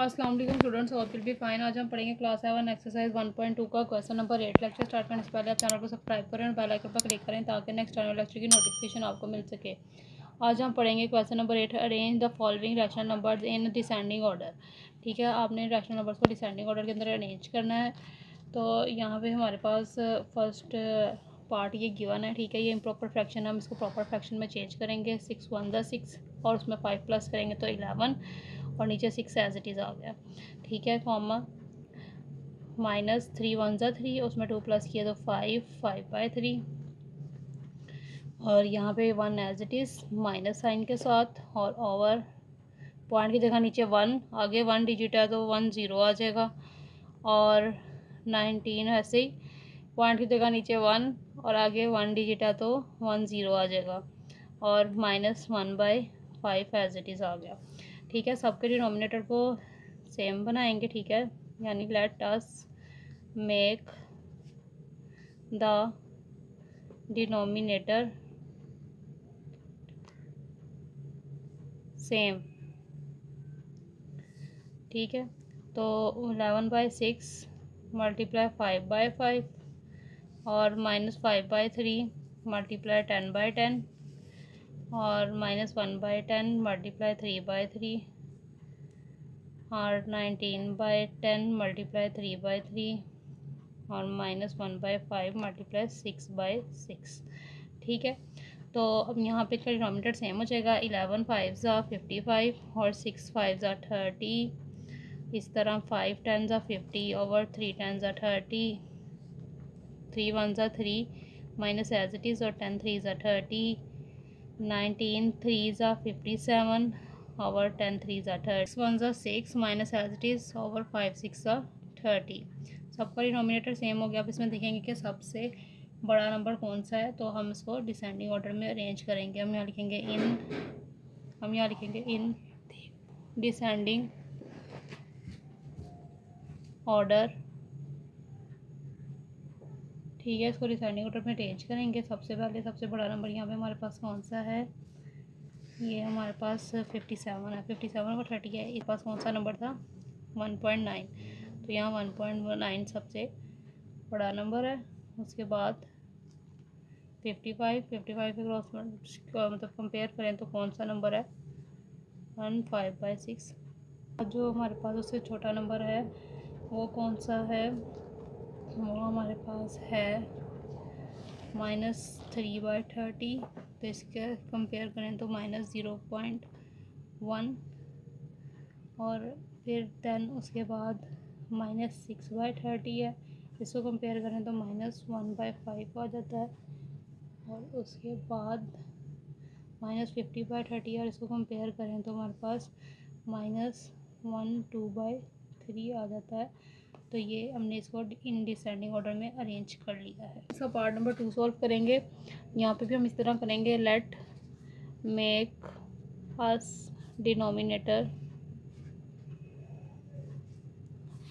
अस्सलाम वालेकुम students, hope will be fine. आज हम पढ़ेंगे क्लास 7 एक्सरसाइज 1.2 का क्वेश्चन नंबर 8। लेक्चर स्टार्ट करने से पहले आप चैनल को सब्सक्राइब करें और बेल आइकन पर क्लिक करें ताकि नेक्स्ट आने वाले लेक्चर की नोटिफिकेशन आपको मिल सके। आज हम पढ़ेंगे question number 8, arrange the following rational numbers in descending order. ठीक है, आपने रैशनल नंबर्स को डिसेंडिंग ऑर्डर के अंदर अरेंज करना है। तो यहाँ पे हमारे पास फर्स्ट पार्ट ये गिवन है। ठीक है, ये इम्प्रॉपर फ्रैक्शन, हम इसको प्रॉपर फ्रैक्शन में चेंज करेंगे। 6 1 ज़ा 6 और उसमें 5 प्लस करेंगे तो 11 और नीचे 6 एज इट इज़ आ गया। ठीक है, कॉमा -3 1 ज़ा 3, उसमें 2 प्लस किया तो 5/3 और यहाँ पे 1 as it is minus sign के साथ और ओवर पॉइंट की जगह नीचे 1, आगे 1 डिजिट है तो 1 0 आ जाएगा और 19 ऐसे ही पॉइंट की जगह नीचे 1 और आगे 1 डिजिट है तो 1 0 आ जाएगा और -1/5 एज इट इज़ आ गया। ठीक है, सबके डिनोमिनेटर को सेम बनाएंगे। ठीक है, यानी let us make the denominator same. ठीक है, तो 11/6 मल्टीप्लाई 5/5 और -5/3 मल्टीप्लाई 10/10 और -1/10 मल्टीप्लाई 3/3 और 19/10 मल्टीप्लाई 3/3 और -1/5 मल्टीप्लाई 6/6। ठीक है, तो अब यहाँ पे इसका डिनोमिनेटर सेम हो जाएगा। 11 5 ज़ा 55 और 6 5 ज़ा 30। इस तरह 5 10 ज़ा 50 ओवर 3 10 ज़ा 30, 3 1 ज़ा 3 माइनस एज इट इज़ और 10 3 ज़ा 30, 19 3 ज़ा 57 ओवर 10 3 ज़ा 30, 6 1 ज़ा 6 minus as it is over 5 6 ज़ा 30। सबका डिनोमिनेटर सेम हो गया। अब इसमें देखेंगे कि सबसे बड़ा नंबर कौन सा है, तो हम इसको डिसेंडिंग ऑर्डर में अरेंज करेंगे। हम यहाँ लिखेंगे इन डिसेंडिंग ऑर्डर। ठीक है, इसको डिसेंडिंग ऑर्डर में अरेंज करेंगे। सबसे पहले सबसे बड़ा नंबर यहाँ पे हमारे पास कौन सा है, ये हमारे पास 57 है। 57 और 30 है, इस पास कौन सा नंबर था 1.9, तो यहाँ 1.9 सबसे बड़ा नंबर है। उसके बाद 55 के क्रॉस मतलब कंपेयर करें तो कौन सा नंबर है 5/6। जो हमारे पास उससे छोटा नंबर है वो कौन सा है, वो हमारे पास है -3/30। तो इसके कंपेयर करें तो -0.1 और फिर देन उसके बाद -6/30 है। इसको कंपेयर करें तो -1/5 आ जाता है और उसके बाद -50/30 और इसको कंपेयर करें तो हमारे पास -1/2/3 आ जाता है। तो ये हमने इसको इन डिसेंडिंग ऑर्डर में अरेंज कर लिया है। इसका पार्ट नंबर 2 सॉल्व करेंगे। यहाँ पे भी हम इस तरह करेंगे, let make us denominator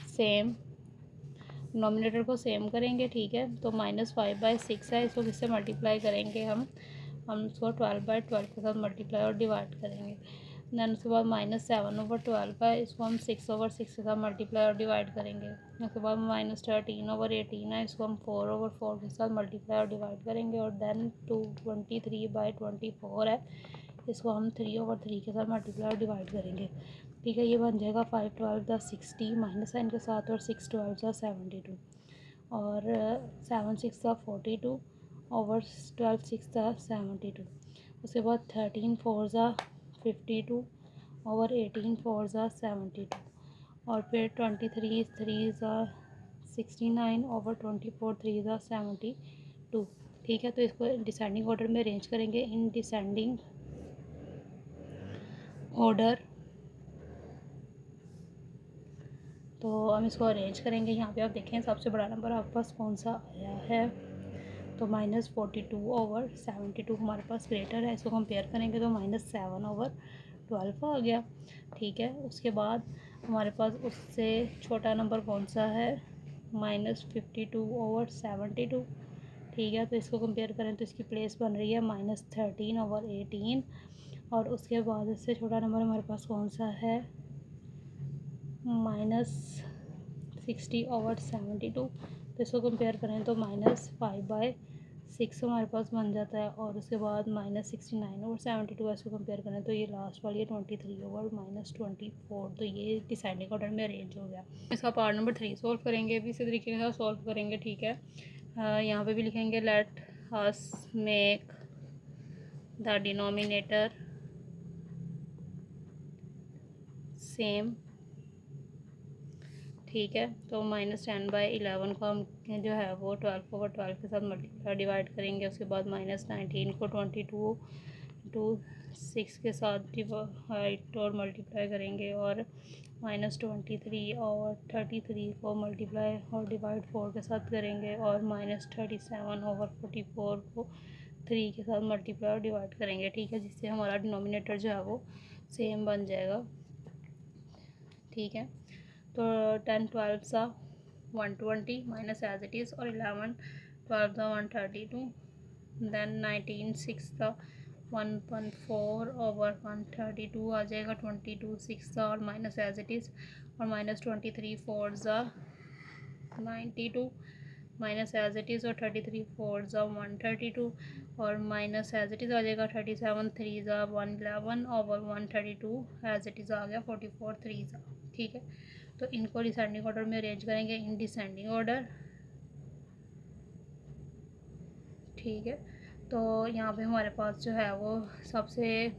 same. Denominator को सेम करेंगे। ठीक है, तो -5/6 है, इसको किससे मल्टीप्लाई करेंगे हम इसको 12/12 के साथ मल्टीप्लाई और डिवाइड करेंगे। दैन उसके बाद -7/12 है, इसको हम 6/6 के साथ मल्टीप्लाई और डिवाइड करेंगे। उसके बाद -13/18 है, इसको हम 4/4 के साथ मल्टीप्लाई और डिवाइड करेंगे। और देन 23/24 है, इसको हम 3/3 के साथ मल्टीप्लाई और डिवाइड करेंगे। ठीक है, ये बन जाएगा 5 12 ज़ा 60 माइनस साइन के साथ और 6 12 ज़ा 72 और 7 6 ज़ा 42 ओवर 12 6 ज़ा 72। उसके बाद 13 4 ज़ा 52 ओवर 18 4 ज़ा 72 और फिर 23 3 ज़ा 69 ओवर 24 3 ज़ा 72। ठीक है, तो इसको डिसेंडिंग ऑर्डर में अरेंज करेंगे। इन डिसेंडिंग ऑर्डर, तो हम इसको अरेंज करेंगे। यहाँ पे आप देखें सबसे बड़ा नंबर आपके पास कौन सा आया है, तो -42/72 हमारे पास ग्रेटर है। इसको कंपेयर करेंगे तो -7/12 आ गया। ठीक है, उसके बाद हमारे पास उससे छोटा नंबर कौन सा है -52/72। ठीक है, तो इसको कंपेयर करें तो इसकी प्लेस बन रही है -13/18 और उसके बाद इससे छोटा नंबर हमारे पास कौन सा है -60/72। तो इसको कंपेयर करें तो -5/6 हमारे पास बन जाता है। और उसके बाद -69/72 इसको कंपेयर करें तो ये लास्ट वाली है 23/-24। तो ये डिसेंडिंग ऑर्डर में अरेंज हो गया। इसका पार्ट नंबर 3 सॉल्व करेंगे, भी इसी तरीके के साथ सॉल्व करेंगे, ठीक है। यहाँ पे भी लिखेंगे let us make the denominator same, ठीक है। तो -10/11 को हम जो है वो 12/12 के साथ मल्टीप्लाई डिवाइड करेंगे। उसके बाद -19 को 22/6 के साथ डिवाइड और मल्टीप्लाई करेंगे। और -23 और 33 को मल्टीप्लाई और डिवाइड 4 के साथ करेंगे। और -37/44 को 3 के साथ मल्टीप्लाई और डिवाइड करेंगे, ठीक है, जिससे हमारा डिनोमिनेटर जो है वो सेम बन जाएगा, ठीक है। तो 10 12 सा 120 माइनस एज इट इज़, और 11 12 सा 132, देन 19 6 सा 1.4/132 आ जाएगा, 22 6 सा और माइनस एज इट इज़, और -23 4 सा 92 माइनस एज इट इज़, और 33 4 सा 132, और माइनस एज इट इज़ आ जाएगा 37 3 सा 111/132 एज इट इज़ आ गया 44 3 सा, ठीक है। तो इनको डिसेंडिंग ऑर्डर में अरेंज करेंगे, इन डिसेंडिंग ऑर्डर, ठीक है। तो यहाँ पे हमारे पास जो है वो सबसे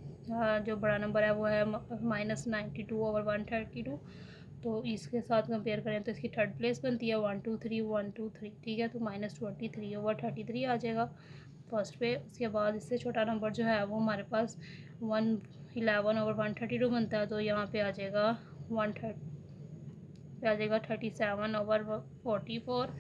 जो बड़ा नंबर है वो है -92/132। तो इसके साथ कंपेयर करें तो इसकी थर्ड प्लेस बनती है 1 2 3 1 2 3, ठीक है। तो -23/33 आ जाएगा फर्स्ट पे। उसके बाद इससे छोटा नंबर जो है वो हमारे पास 111/132 बनता है। तो यहाँ पे आ जाएगा 37/44,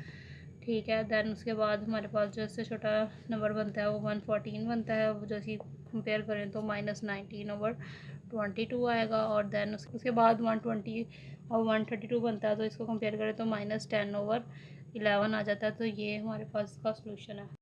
ठीक है। देन उसके बाद हमारे पास जो इससे छोटा नंबर बनता है वो 114 बनता है। वो जैसे कंपेयर करें तो -19/22 आएगा। और देन उसके बाद 120 और 132 बनता है। तो इसको कंपेयर करें तो -10/11 आ जाता है। तो ये हमारे पास इसका सोल्यूशन है।